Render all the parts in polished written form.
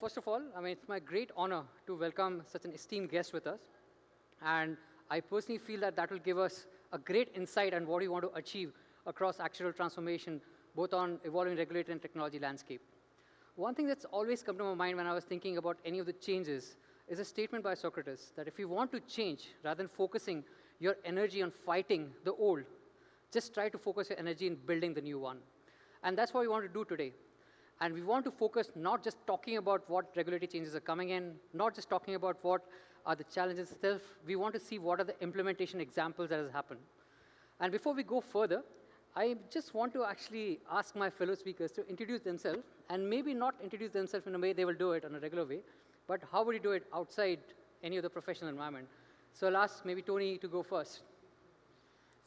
First of all, it's my great honor to welcome such an esteemed guest with us. And I personally feel that that will give us a great insight on what we want to achieve across actuarial transformation, both on evolving regulatory and technology landscape. One thing that's always come to my mind when I was thinking about any of the changes is a statement by Socrates that if you want to change, rather than focusing your energy on fighting the old, just try to focus your energy in building the new one. And that's what we want to do today. And we want to focus not just talking about what regulatory changes are coming in, not just talking about what are the challenges itself. We want to see what are the implementation examples that has happened. And before we go further, I just want to actually ask my fellow speakers to introduce themselves, and maybe not introduce themselves in a way they will do it on a regular way, but how would you do it outside any of the professional environment? So I'll ask maybe Tony to go first.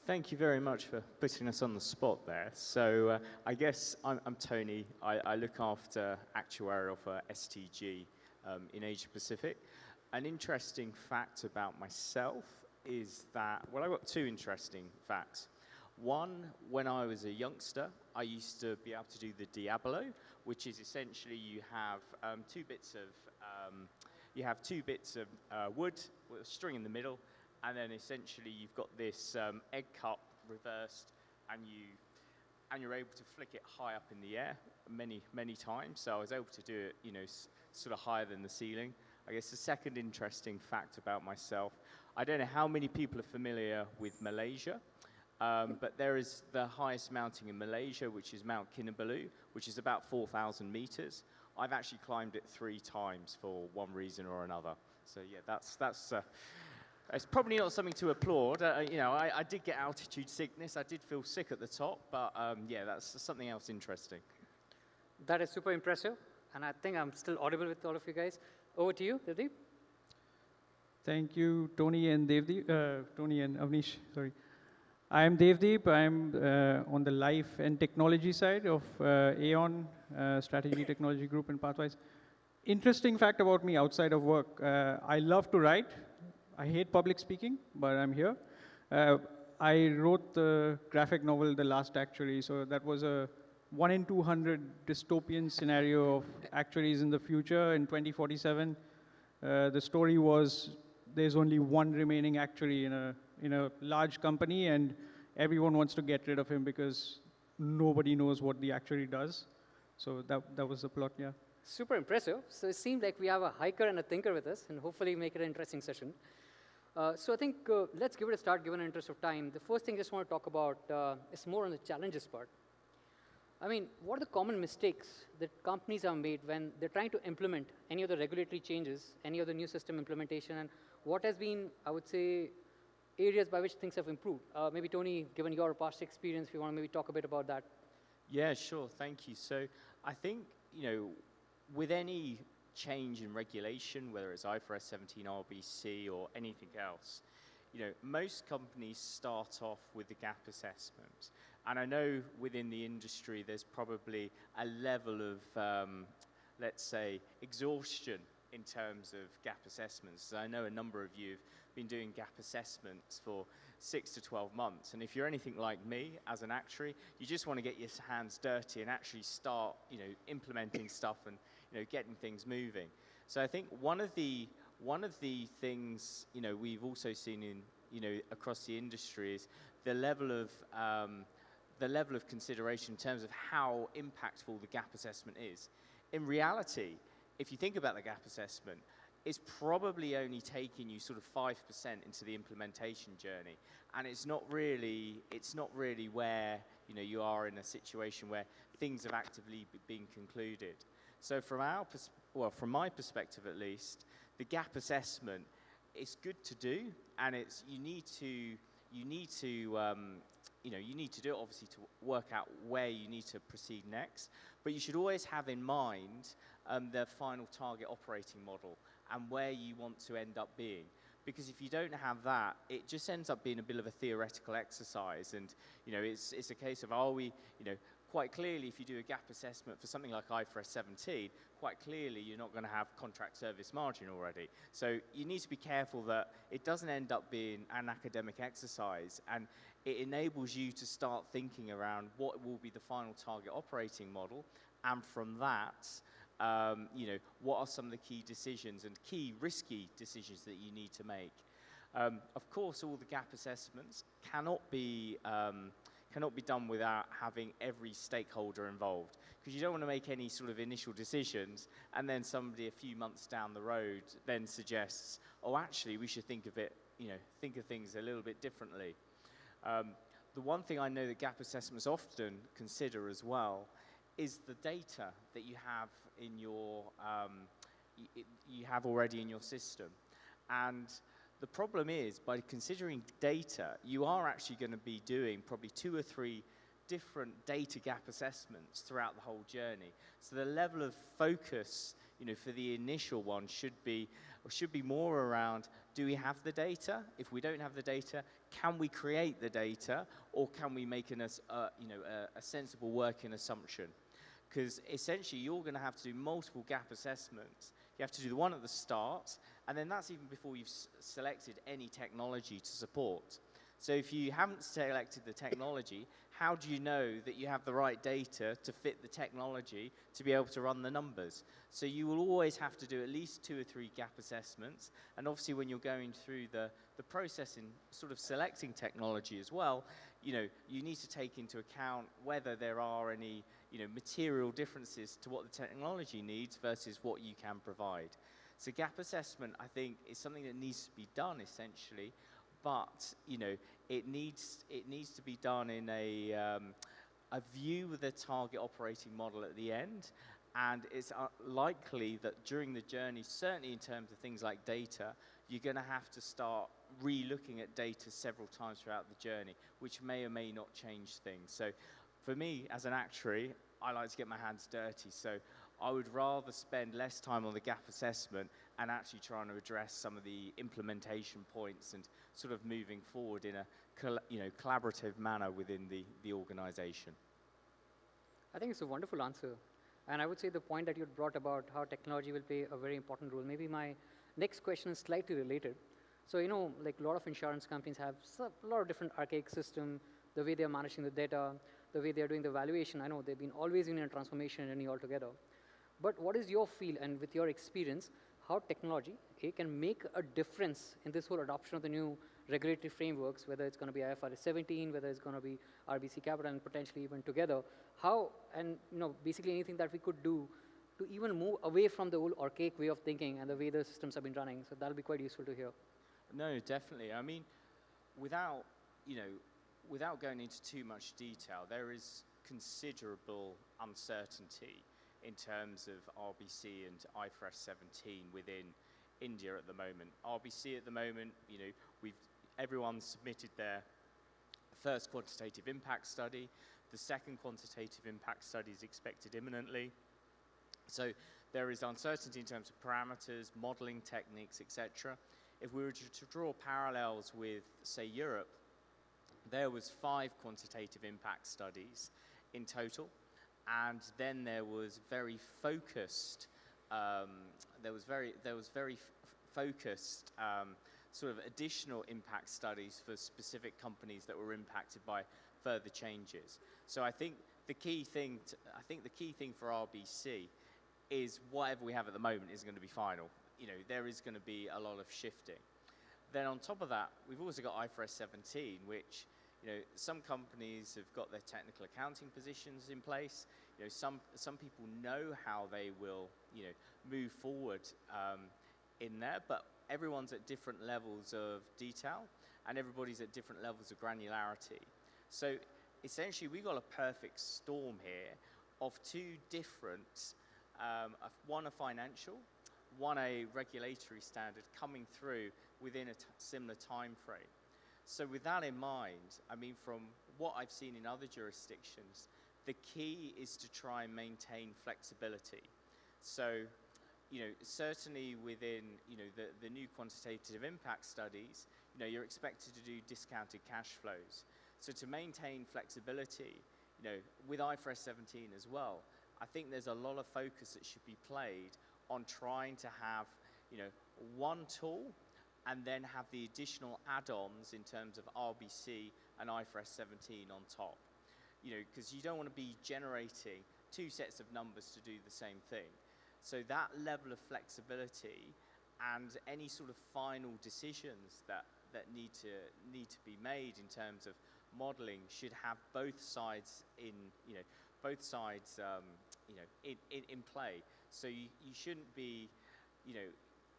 Thank you very much for putting us on the spot there. So I guess I'm Tony. I look after actuarial for STG in Asia Pacific. An interesting fact about myself is that, well, I've got two interesting facts. One, when I was a youngster, I used to be able to do the Diabolo, which is essentially you have two bits of wood with a string in the middle, and then essentially you've got this egg cup reversed, and you're able to flick it high up in the air many times. So I was able to do it, sort of higher than the ceiling. I guess the second interesting fact about myself, I don't know how many people are familiar with Malaysia, but there is the highest mountain in Malaysia, which is Mount Kinabalu, which is about 4,000 meters. I've actually climbed it 3 times for one reason or another. So yeah, that's it's probably not something to applaud. I did get altitude sickness. I did feel sick at the top, but yeah, that's something else interesting. That is super impressive, and I think I'm still audible with all of you guys. Over to you, Devadeep. Thank you, Tony and Devadeep. Tony and Avnish, sorry. I'm Devadeep. I'm on the life and technology side of Aon Strategy Technology Group in PathWise. Interesting fact about me outside of work, I love to write. I hate public speaking, but I'm here. I wrote the graphic novel, The Last Actuary, so that was a 1 in 200 dystopian scenario of actuaries in the future in 2047. The story was there's only one remaining actuary in a large company, and everyone wants to get rid of him because nobody knows what the actuary does. So that was the plot, yeah. Super impressive. So it seems like we have a hiker and a thinker with us, and hopefully make it an interesting session. So I think let's give it a start, given an interest of time. The first thing I just want to talk about is more on the challenges part. What are the common mistakes that companies have made when they're trying to implement any of the regulatory changes, any of the new system implementation, and what has been, I would say, areas by which things have improved? Maybe Tony, given your past experience, if you want to maybe talk a bit about that. Yeah, sure, thank you. So I think, with any change in regulation, whether it's IFRS 17, RBC, or anything else, most companies start off with the gap assessment. And I know within the industry, there's probably a level of, let's say, exhaustion in terms of gap assessments. I know a number of you have been doing gap assessments for 6 to 12 months. And if you're anything like me as an actuary, you just want to get your hands dirty and actually start, implementing stuff and, getting things moving. So I think one of the things, we've also seen in, across the industry is the level of consideration in terms of how impactful the gap assessment is. In reality, if you think about the gap assessment, it's probably only taking you sort of 5% into the implementation journey, and it's not really where you are in a situation where things have actively been concluded. So from my perspective at least, the gap assessment is good to do, and you need to do it obviously to work out where you need to proceed next. But you should always have in mind the final target operating model and where you want to end up being. Because if you don't have that, it just ends up being a bit of a theoretical exercise. And it's a case of, are we, quite clearly, if you do a gap assessment for something like IFRS 17, quite clearly you're not going to have contract service margin already. So you need to be careful that it doesn't end up being an academic exercise, and it enables you to start thinking around what will be the final target operating model, and from that, what are some of the key decisions and key risky decisions that you need to make. Of course, all the gap assessments cannot be done without having every stakeholder involved, because you don't want to make any sort of initial decisions and then somebody a few months down the road then suggests, oh, actually, we should think of things a little bit differently. The one thing I know that gap assessments often consider as well is the data that you have in your you have already in your system. And the problem is, by considering data, you are actually going to be doing probably 2 or 3 different data gap assessments throughout the whole journey. So the level of focus, for the initial one should be more around, do we have the data? If we don't have the data, can we create the data, or can we make a sensible working assumption? Because essentially, you're going to have to do multiple gap assessments. You have to do the one at the start, and then that's even before you've selected any technology to support. So if you haven't selected the technology, how do you know that you have the right data to fit the technology to be able to run the numbers? So you will always have to do at least 2 or 3 gap assessments. And obviously, when you're going through the process in sort of selecting technology as well, you need to take into account whether there are any material differences to what the technology needs versus what you can provide. So gap assessment, I think, is something that needs to be done essentially, but it needs to be done in a view with a target operating model at the end, and it's likely that during the journey, certainly in terms of things like data, you're going to have to start re-looking at data several times throughout the journey, which may or may not change things. So for me, as an actuary, I like to get my hands dirty, so I would rather spend less time on the gap assessment and actually trying to address some of the implementation points and sort of moving forward in a collaborative manner within the organization. I think it's a wonderful answer. And I would say the point that you brought about how technology will play a very important role. Maybe my next question is slightly related. So, like a lot of insurance companies have a lot of different archaic systems, the way they're managing the data, the way they're doing the valuation. I know they've been always in a transformation journey altogether. But what is your feel, and with your experience, how technology can make a difference in this whole adoption of the new regulatory frameworks, whether it's going to be IFRS 17, whether it's going to be RBC Capital, and potentially even together? How, and basically anything that we could do to even move away from the old archaic way of thinking and the way the systems have been running. So that'll be quite useful to hear. No, definitely. I mean, without going into too much detail, there is considerable uncertainty in terms of RBC and IFRS 17 within India at the moment. RBC at the moment, everyone's submitted their first quantitative impact study. The second quantitative impact study is expected imminently. So there is uncertainty in terms of parameters, modeling techniques, etc. If we were to draw parallels with, say, Europe, there was 5 quantitative impact studies in total. And then there was very focused, focused sort of additional impact studies for specific companies that were impacted by further changes. So I think the key thing for RBC is whatever we have at the moment is going to be final. There is going to be a lot of shifting. Then on top of that, we've also got IFRS 17, which some companies have got their technical accounting positions in place. Some people know how they will, move forward in there, but everyone's at different levels of detail, and everybody's at different levels of granularity. So essentially, we've got a perfect storm here of 2 different, one a financial, one a regulatory standard coming through within a similar time frame. So with that in mind, I mean, from what I've seen in other jurisdictions, the key is to try and maintain flexibility. So, certainly within, the new quantitative impact studies, you're expected to do discounted cash flows. So to maintain flexibility, with IFRS 17 as well, I think there's a lot of focus that should be played on trying to have, one tool and then have the additional add-ons in terms of RBC and IFRS 17 on top. Because you don't want to be generating 2 sets of numbers to do the same thing. So that level of flexibility and any sort of final decisions that need to be made in terms of modeling should have both sides in play. So you shouldn't be,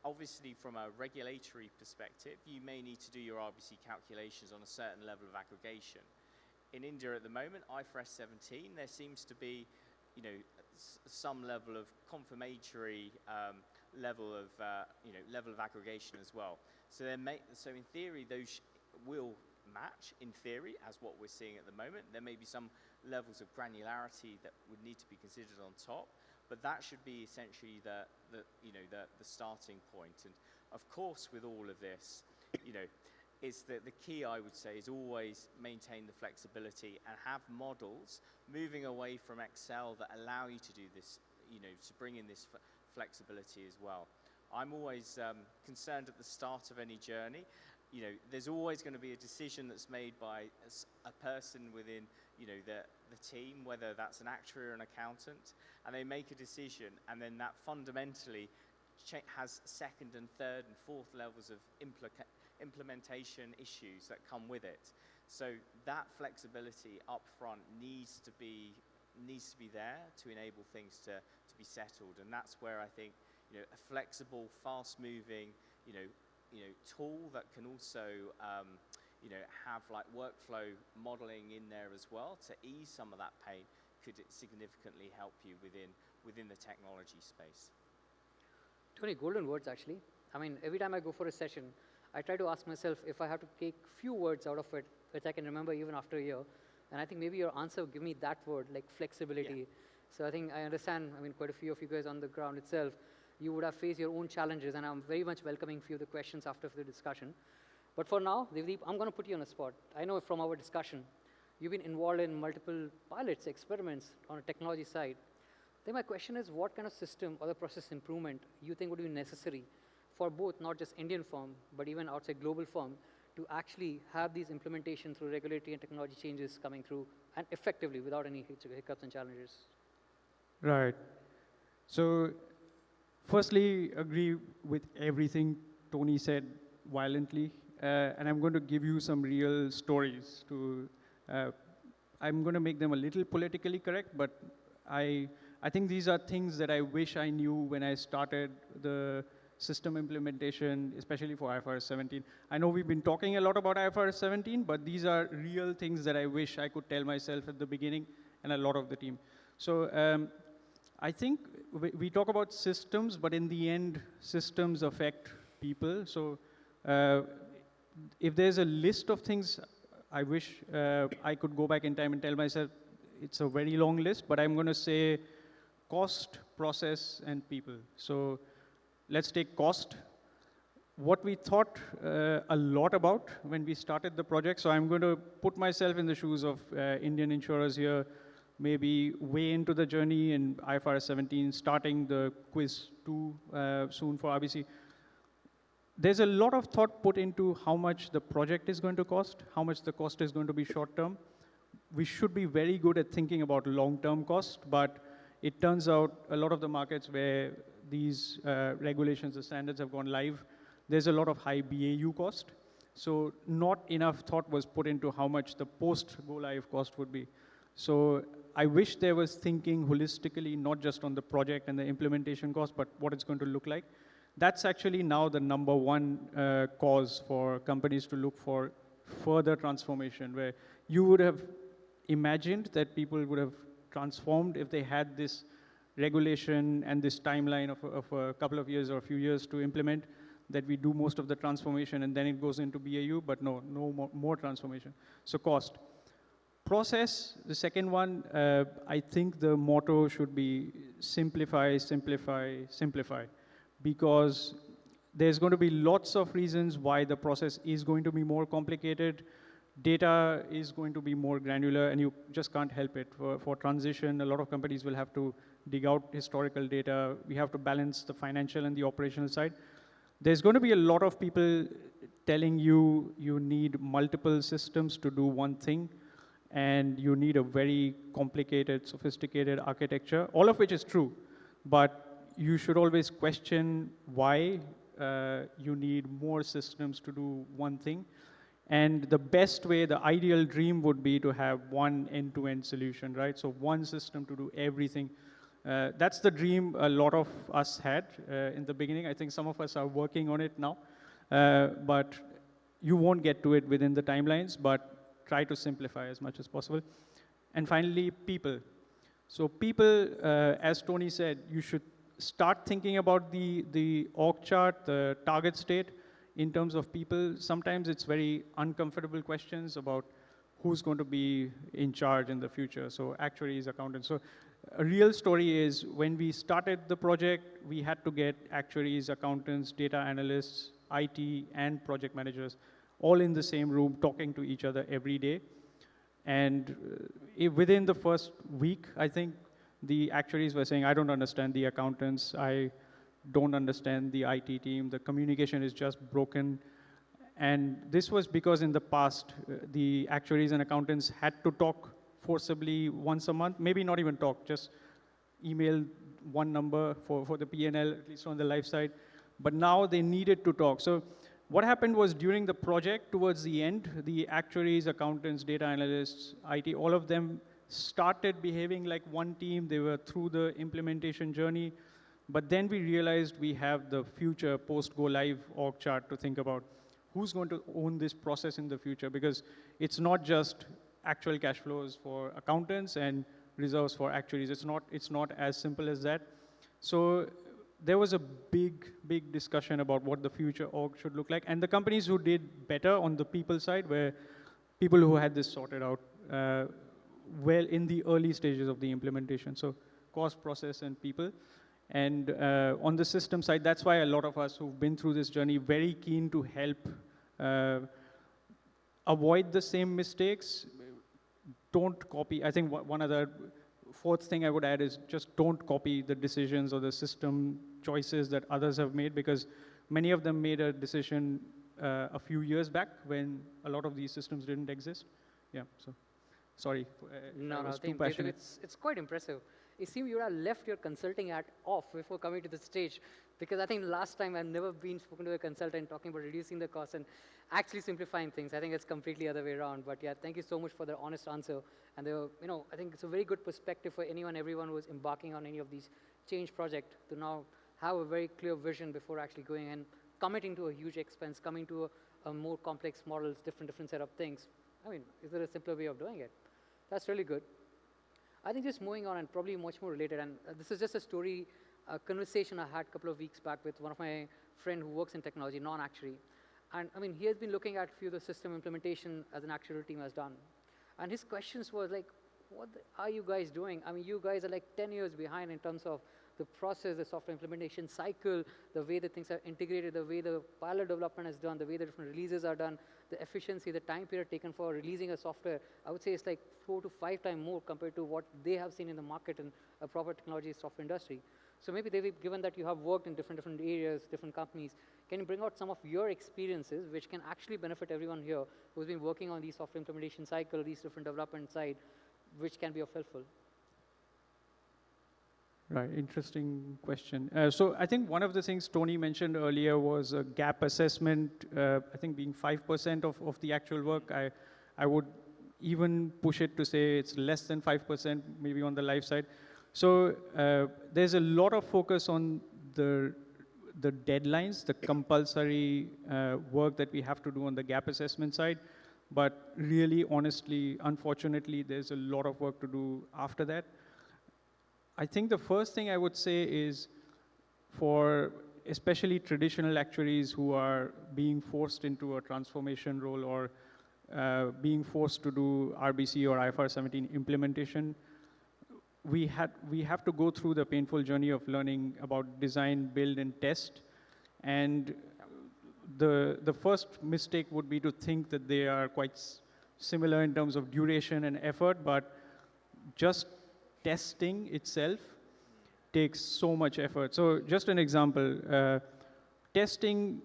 obviously from a regulatory perspective, you may need to do your RBC calculations on a certain level of aggregation. In India at the moment, IFRS 17, there seems to be, some level of confirmatory level of aggregation as well. So in theory, those will match, in theory, as what we're seeing at the moment. There may be some levels of granularity that would need to be considered on top, but that should be essentially the starting point. And of course, with all of this, is that the key, I would say, is always maintain the flexibility and have models moving away from Excel that allow you to do this, to bring in this flexibility as well. I'm always concerned at the start of any journey. There's always going to be a decision that's made by a person within, the team, whether that's an actuary or an accountant, and they make a decision, and then that fundamentally has second and third and fourth levels of implementation issues that come with it. So that flexibility up front needs to be there to enable things to be settled, and that's where I think a flexible, fast-moving tool that can also have like workflow modeling in there as well to ease some of that pain could significantly help you within the technology space. Tony, golden words actually. I mean, every time I go for a session, I try to ask myself if I have to take few words out of it, which I can remember even after a year. And I think maybe your answer will give me that word, like flexibility. Yeah. So I think I understand, quite a few of you guys on the ground itself, you would have faced your own challenges, and I'm very much welcoming few of the questions after the discussion. But for now, Devadeep, I'm going to put you on a spot. I know from our discussion, you've been involved in multiple pilots, experiments on a technology side. Then my question is, what kind of system or the process improvement you think would be necessary for both, not just Indian firm, but even outside global firm, to actually have these implementation through regulatory and technology changes coming through and effectively without any hiccups and challenges? Right. So, firstly, agree with everything Tony said violently, and I'm going to give you some real stories to, I'm going to make them a little politically correct, but I think these are things that I wish I knew when I started the system implementation, especially for IFRS 17. I know we've been talking a lot about IFRS 17, but these are real things that I wish I could tell myself at the beginning and a lot of the team. So I think we talk about systems, but in the end, systems affect people. So if there's a list of things I wish I could go back in time and tell myself, it's a very long list, but I'm going to say cost, process, and people. So let's take cost. What we thought a lot about when we started the project, so I'm going to put myself in the shoes of Indian insurers here, maybe way into the journey in IFRS 17, starting the quiz 2 soon for RBC. There's a lot of thought put into how much the project is going to cost, how much the cost is going to be short term. We should be very good at thinking about long-term cost, but it turns out a lot of the markets where these regulations, the standards have gone live, there's a lot of high BAU cost. So not enough thought was put into how much the post-go live cost would be. So I wish there was thinking holistically, not just on the project and the implementation cost, but what it's going to look like. That's actually now the number one cause for companies to look for further transformation, where you would have imagined that people would have transformed if they had this regulation and this timeline of a couple of years or a few years to implement, that we do most of the transformation and then it goes into BAU, but no more transformation. So cost. Process, the second one, I think the motto should be simplify, simplify, simplify, because there's going to be lots of reasons why the process is going to be more complicated. Data is going to be more granular, and you just can't help it. For transition, a lot of companies will have to dig out historical data. We have to balance the financial and the operational side. There's going to be a lot of people telling you you need multiple systems to do one thing, and you need a very complicated, sophisticated architecture, all of which is true. But you should always question why you need more systems to do one thing. And the best way, the ideal dream would be to have one end-to-end solution, right? So one system to do everything. That's the dream a lot of us had in the beginning. I think some of us are working on it now. But you won't get to it within the timelines, but try to simplify as much as possible. And finally, people. So people, as Tony said, you should start thinking about the org chart, the target state, in terms of people. Sometimes it's very uncomfortable questions about who's going to be in charge in the future. So actuaries, accountants. So a real story is when we started the project, we had to get actuaries, accountants, data analysts, IT, and project managers all in the same room talking to each other every day. And within the first week, I think the actuaries were saying, I don't understand the accountants. I don't understand the IT team. The communication is just broken. And this was because in the past, the actuaries and accountants had to talk forcibly once a month, maybe not even talk, just email one number for the P&L, at least on the life side. But now they needed to talk. So what happened was during the project, towards the end, the actuaries, accountants, data analysts, IT, all of them started behaving like one team. They were through the implementation journey. But then we realized we have the future post-go live org chart to think about. Who's going to own this process in the future? Because it's not just actual cash flows for accountants and reserves for actuaries. It's not as simple as that. So there was a big discussion about what the future org should look like. And the companies who did better on the people side were people who had this sorted out well in the early stages of the implementation. So cost, process, and people. And on the system side, that's why a lot of us who've been through this journey very keen to help avoid the same mistakes. Don't copy. I think one other fourth thing I would add is just don't copy the decisions or the system choices that others have made, because many of them made a decision a few years back when a lot of these systems didn't exist. Yeah, so sorry. No, I was I think too passionate. it's quite impressive. It seems you have left your consulting hat off before coming to the stage, because I think last time I've never been spoken to a consultant talking about reducing the cost and actually simplifying things. I think it's completely other way around. But yeah, thank you so much for the honest answer. And I think it's a very good perspective for everyone who is embarking on any of these change projects to now have a very clear vision before actually going and committing to a huge expense, coming to a more complex models, different set of things. I mean, is there a simpler way of doing it? That's really good. I think just moving on and probably much more related, and this is just a story, a conversation I had a couple of weeks back with one of my friend who works in technology, non-actuary. And I mean, he has been looking at a few of the system implementation as an actuarial team has done. And his questions was like, what are you guys doing? I mean, you guys are like 10 years behind in terms of the process, the software implementation cycle, the way that things are integrated, the way the pilot development is done, the way the different releases are done, the efficiency, the time period taken for releasing a software. I would say it's like 4 to 5 times more compared to what they have seen in the market in a proper technology software industry. So maybe Devadeep, given that you have worked in different areas, different companies, can you bring out some of your experiences which can actually benefit everyone here who's been working on these software implementation cycle, these different development side, which can be of helpful? Right, interesting question. So I think one of the things Tony mentioned earlier was a gap assessment, I think being 5% of the actual work. I would even push it to say it's less than 5%, maybe on the life side. So there's a lot of focus on the deadlines, the compulsory work that we have to do on the gap assessment side. But really, honestly, unfortunately, there's a lot of work to do after that. I think the first thing I would say is for especially traditional actuaries who are being forced into a transformation role or being forced to do RBC or IFRS 17 implementation, we have to go through the painful journey of learning about design, build, and test. And the first mistake would be to think that they are quite similar in terms of duration and effort, but just testing itself takes so much effort. So just an example, testing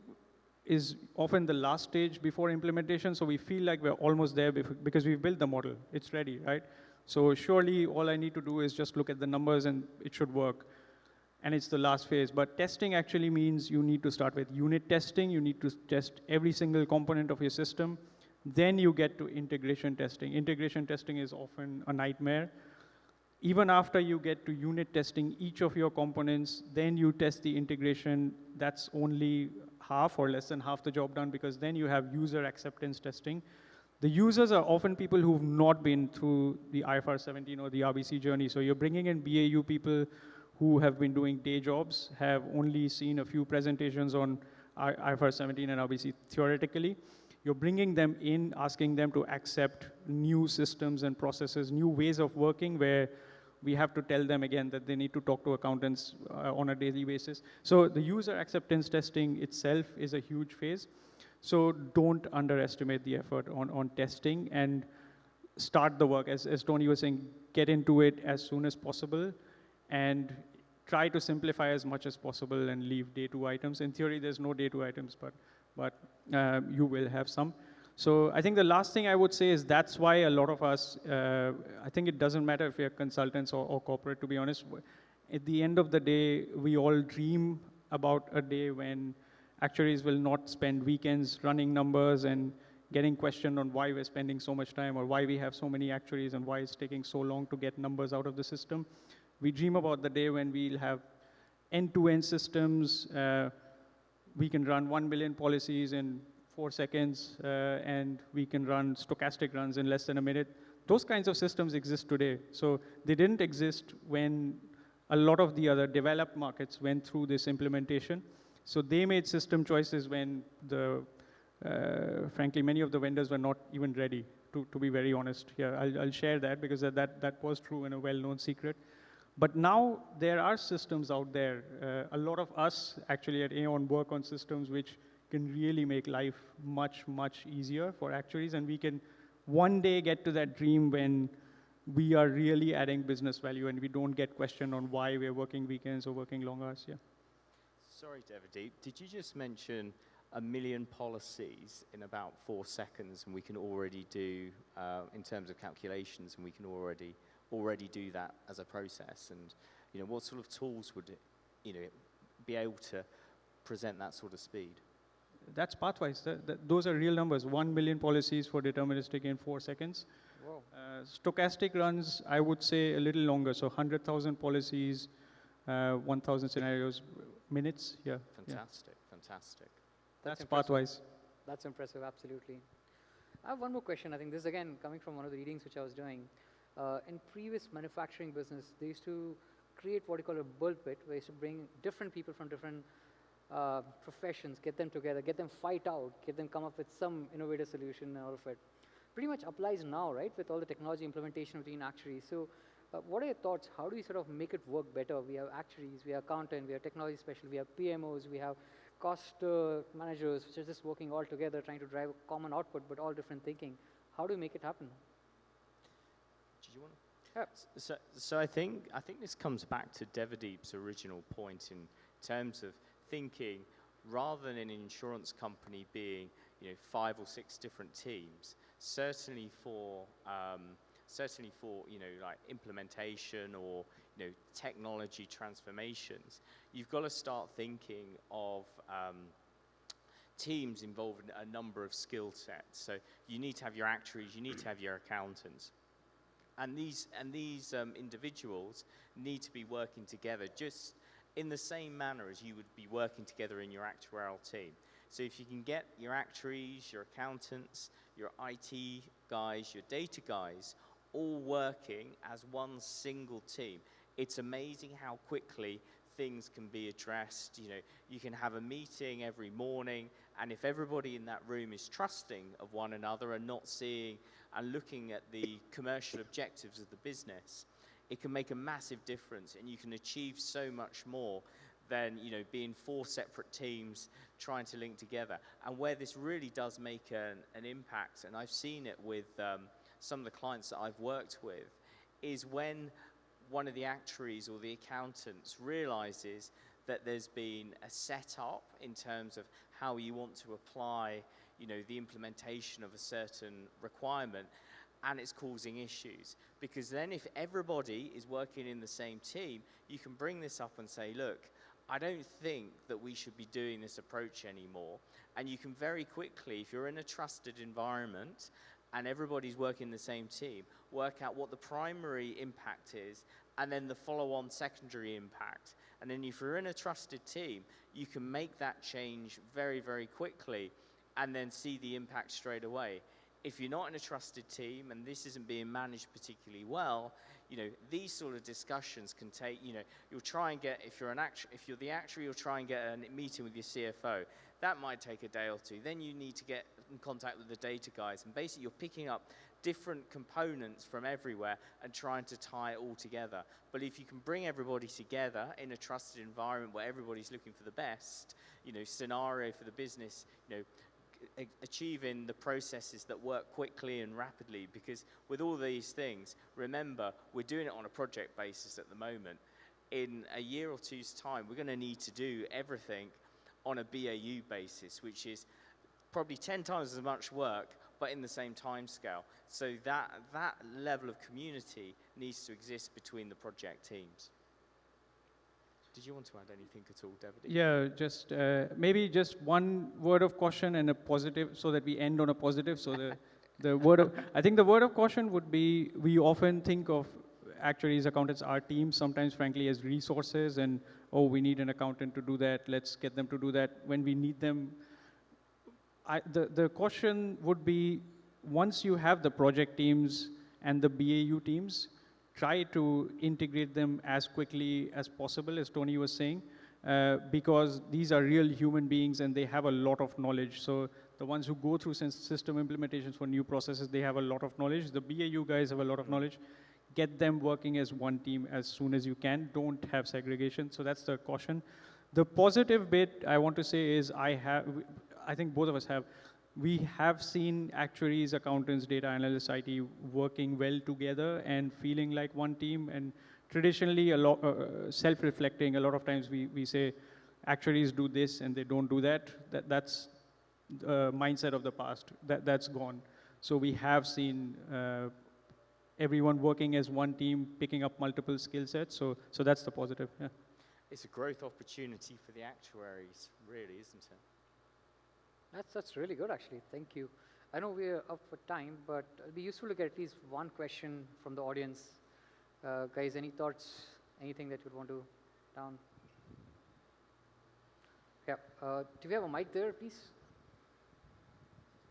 is often the last stage before implementation, so we feel like we're almost there because we've built the model. It's ready, right? So surely all I need to do is just look at the numbers and it should work. and it's the last phase. But testing actually means you need to start with unit testing. You need to test every single component of your system. Then you get to integration testing. Integration testing is often a nightmare. Even after you get to unit testing each of your components, then you test the integration. That's only half or less than half the job done, because then you have user acceptance testing. The users are often people who've not been through the IFRS 17 or the RBC journey. So you're bringing in BAU people who have been doing day jobs, have only seen a few presentations on IFRS 17 and RBC theoretically. You're bringing them in, asking them to accept new systems and processes, new ways of working, where we have to tell them again that they need to talk to accountants on a daily basis. So the user acceptance testing itself is a huge phase. So don't underestimate the effort on testing, and start the work. As Tony was saying, get into it as soon as possible, and try to simplify as much as possible and leave day two items. In theory, there's no day two items, but you will have some. So I think the last thing I would say is that's why a lot of us, I think it doesn't matter if we are consultants or corporate, to be honest. At the end of the day, we all dream about a day when actuaries will not spend weekends running numbers and getting questioned on why we're spending so much time, or why we have so many actuaries, and why it's taking so long to get numbers out of the system. We dream about the day when we'll have end-to-end systems. We can run 1 million policies in 4 seconds, and we can run stochastic runs in less than a minute. Those kinds of systems exist today. So they didn't exist when a lot of the other developed markets went through this implementation. So they made system choices when frankly, many of the vendors were not even ready, to be very honest. Yeah, I'll share that, because that was true and a well-known secret. But now there are systems out there. A lot of us actually at Aon work on systems which can really make life much, much easier for actuaries. And we can one day get to that dream when we are really adding business value and we don't get questioned on why we're working weekends or working long hours. Yeah. Sorry, Devadeep, did you just mention 1 million policies in about 4 seconds, and we can already do, in terms of calculations, and we can already do that as a process? And what sort of tools would be able to present that sort of speed? That's PathWise. Those are real numbers. 1 million policies for deterministic in 4 seconds. Wow. Stochastic runs, I would say a little longer. So 100,000 policies, 1,000 scenarios, minutes. Yeah. Fantastic, fantastic. That's PathWise. That's impressive, absolutely. I have one more question. I think this is, again, coming from one of the readings which I was doing. In previous manufacturing business, they used to create what you call a bull pit, where you used to bring different people from different professions, get them together, get them fight out, get them come up with some innovative solution and all of it. Pretty much applies now, right, with all the technology implementation between actuaries. So what are your thoughts? How do we sort of make it work better? We have actuaries, we have accountant, we have technology specialists, we have PMOs, we have cost managers, which are just working all together, trying to drive a common output, but all different thinking. How do we make it happen? Did you want to? Yeah. So I think this comes back to Devadeep's original point in terms of thinking, rather than an insurance company being 5 or 6 different teams, certainly for like implementation or technology transformations, you've got to start thinking of teams involving a number of skill sets. So you need to have your actuaries, you need to have your accountants, and these individuals need to be working together just in the same manner as you would be working together in your actuarial team. So if you can get your actuaries, your accountants, your IT guys, your data guys, all working as one single team, it's amazing how quickly things can be addressed. You can have a meeting every morning, and if everybody in that room is trusting of one another and not seeing and looking at the commercial objectives of the business, it can make a massive difference, and you can achieve so much more than being 4 separate teams trying to link together. And where this really does make an impact, and I've seen it with some of the clients that I've worked with, is when one of the actuaries or the accountants realizes that there's been a setup in terms of how you want to apply the implementation of a certain requirement, and it's causing issues. Because then if everybody is working in the same team, you can bring this up and say, look, I don't think that we should be doing this approach anymore. And you can very quickly, if you're in a trusted environment and everybody's working in the same team, work out what the primary impact is and then the follow-on secondary impact. And then if you're in a trusted team, you can make that change very, very quickly and then see the impact straight away. If you're not in a trusted team and this isn't being managed particularly well, these sort of discussions can take, you'll try and get, if you're the actuary, you'll try and get a meeting with your CFO. That might take a day or two. Then you need to get in contact with the data guys. And basically, you're picking up different components from everywhere and trying to tie it all together. But if you can bring everybody together in a trusted environment where everybody's looking for the best, scenario for the business, achieving the processes that work quickly and rapidly, because with all these things, remember, we're doing it on a project basis at the moment. In a year or two's time, we're going to need to do everything on a BAU basis, which is probably 10 times as much work, but in the same time scale. So that level of community needs to exist between the project teams. Did you want to add anything at all, Devadeep? Yeah, just maybe just one word of caution and a positive, so that we end on a positive. So I think the word of caution would be, we often think of actuaries, accountants, our teams sometimes, frankly, as resources, and we need an accountant to do that. Let's get them to do that when we need them. The caution would be, once you have the project teams and the BAU teams, try to integrate them as quickly as possible, as Tony was saying, because these are real human beings and they have a lot of knowledge. So the ones who go through system implementations for new processes, they have a lot of knowledge. The BAU guys have a lot of knowledge. Get them working as one team as soon as you can. Don't have segregation. So that's the caution. The positive bit I want to say is, I think both of us have, we have seen actuaries, accountants, data analysts, IT working well together and feeling like one team. And traditionally, a lot self-reflecting. A lot of times we say actuaries do this and they don't do that. That's the mindset of the past. That's gone. So we have seen everyone working as one team, picking up multiple skill sets. So that's the positive. Yeah. It's a growth opportunity for the actuaries, really, isn't it? That's really good, actually. Thank you. I know we're up for time, but it'd be useful to get at least one question from the audience. Guys, any thoughts? Anything that you'd want to down? Yeah. Do we have a mic there, please?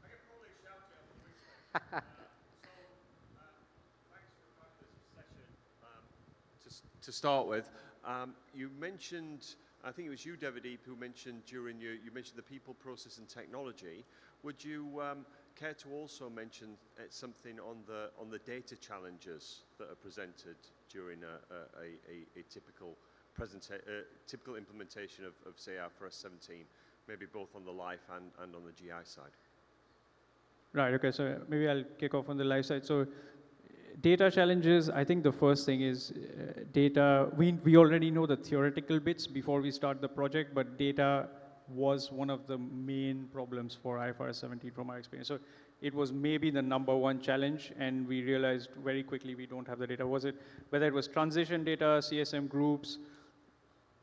I can probably shout it out. Thanks for a fabulous session. To start with, you mentioned, I think it was you, Devadeep, who mentioned you mentioned the people, process, and technology. Would you care to also mention something on the data challenges that are presented during a typical implementation of say IFRS 17, maybe both on the life and on the GI side? Right. Okay. So maybe I'll kick off on the life side. So data challenges, I think the first thing is data. We already know the theoretical bits before we start the project, but data was one of the main problems for IFRS 17 from our experience. So it was maybe the #1 challenge, and we realized very quickly we don't have the data. Whether it was transition data, CSM groups,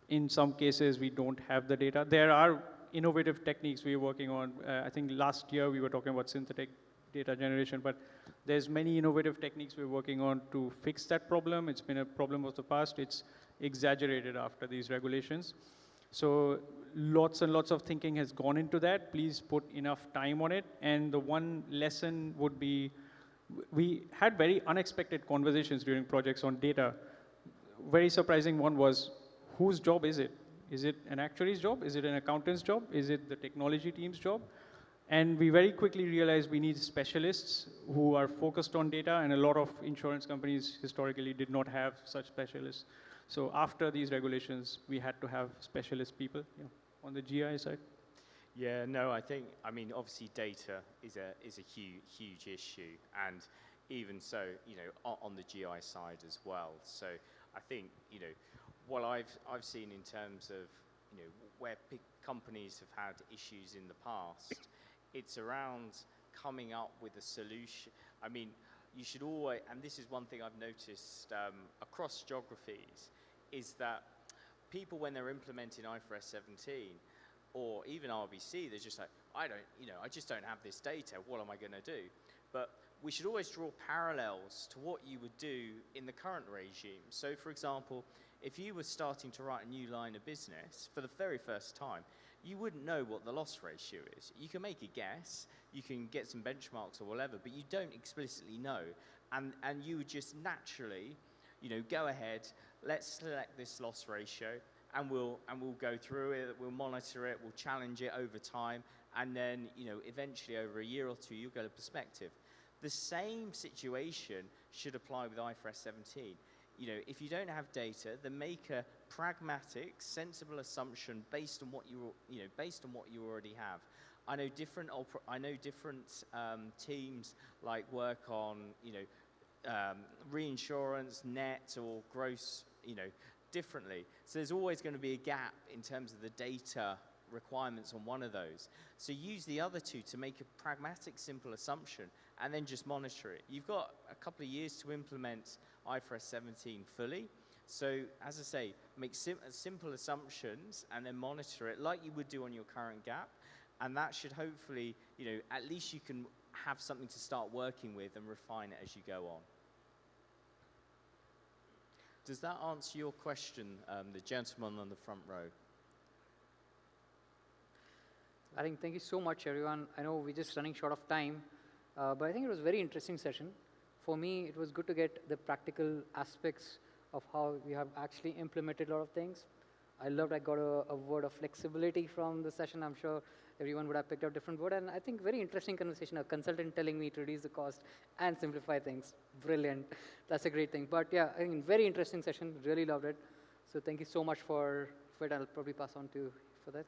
in some cases we don't have the data. There are innovative techniques we're working on. I think last year we were talking about synthetic data generation, but there's many innovative techniques we're working on to fix that problem. It's been a problem of the past. It's exaggerated after these regulations. So lots and lots of thinking has gone into that. Please put enough time on it. And the one lesson would be, we had very unexpected conversations during projects on data. Very surprising one was, whose job is it? Is it an actuary's job? Is it an accountant's job? Is it the technology team's job? And we very quickly realized we need specialists who are focused on data, and a lot of insurance companies historically did not have such specialists. So after these regulations, we had to have specialist people on the GI side. Yeah, no, I mean, obviously data is a huge issue, and even so, on the GI side as well. So I think, what I've seen in terms of, where big companies have had issues in the past, it's around coming up with a solution. I mean, you should always, and this is one thing I've noticed across geographies, is that people, when they're implementing IFRS 17 or even RBC, they're just like, I just don't have this data. What am I going to do? But we should always draw parallels to what you would do in the current regime. So, for example, if you were starting to write a new line of business for the very first time, you wouldn't know what the loss ratio is. You can make a guess, you can get some benchmarks or whatever, but you don't explicitly know. And you would just naturally, go ahead, let's select this loss ratio, and we'll go through it, we'll monitor it, we'll challenge it over time, and then, eventually over a year or two, you'll get a perspective. The same situation should apply with IFRS 17. If you don't have data, then make a pragmatic, sensible assumption based on what you already have. I know different teams work on reinsurance, net or gross, differently. So there's always going to be a gap in terms of the data requirements on one of those. So use the other two to make a pragmatic, simple assumption, and then just monitor it. You've got a couple of years to implement IFRS 17 fully. So, as I say, make simple assumptions and then monitor it like you would do on your current gap. And that should hopefully, at least you can have something to start working with and refine it as you go on. Does that answer your question, the gentleman on the front row? I think thank you so much, everyone. I know we're just running short of time, but I think it was a very interesting session. For me, it was good to get the practical aspects of how we have actually implemented a lot of things. I loved I got a word of flexibility from the session. I'm sure everyone would have picked up different word. And I think very interesting conversation, a consultant telling me to reduce the cost and simplify things. Brilliant. That's a great thing. But yeah, I think very interesting session. Really loved it. So thank you so much for it. I'll probably pass on to you for that.